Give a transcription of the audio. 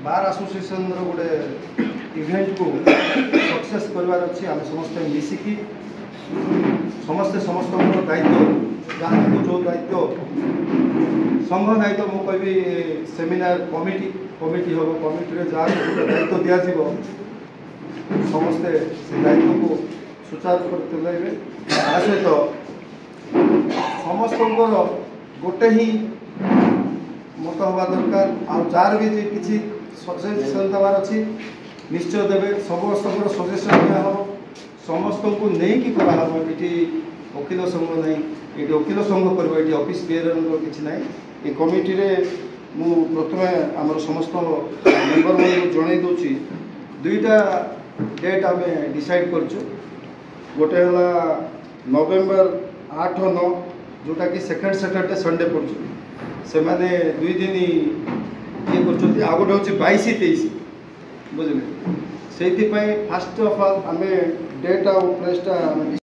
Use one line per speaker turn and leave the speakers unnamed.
bar association गोटे event को success करवार अच्छी आम समस्त मिसिकी समस्ते समस्त दायित्व जहाँ जो दायित्व संघ दायित्व मु कहि सेमिनार कमिटी हम कमिटी जहाँ दायित्व दिज्व समस्ते से दायित्व को सुचारू करते ता सहित समस्त गोटे ही मत हवा दरकार जार भी किसी सजेसन देवार अच्छी निश्चय देवे समस्त सजेसन दिया हम समस्त को नहीं कि कराहब ये वकिल संघ नहीं ये वकिल संघ कर ये ऑफिस बेयर किसी ना ये कमिटी रे मु प्रथमे आमर समस्त मेंबर मन जन दूची दुईटा डेट आम डिसाइड करछु गोटे है नवेम्बर 8-9 जोटा कि सेकेंड सैटरडे संडे पड़छ से माने 2 दिन ये कर आ गोटे हूँ 22-23 बुझे से फास्ट ऑफ ऑल आम डेट आ प्लेसटा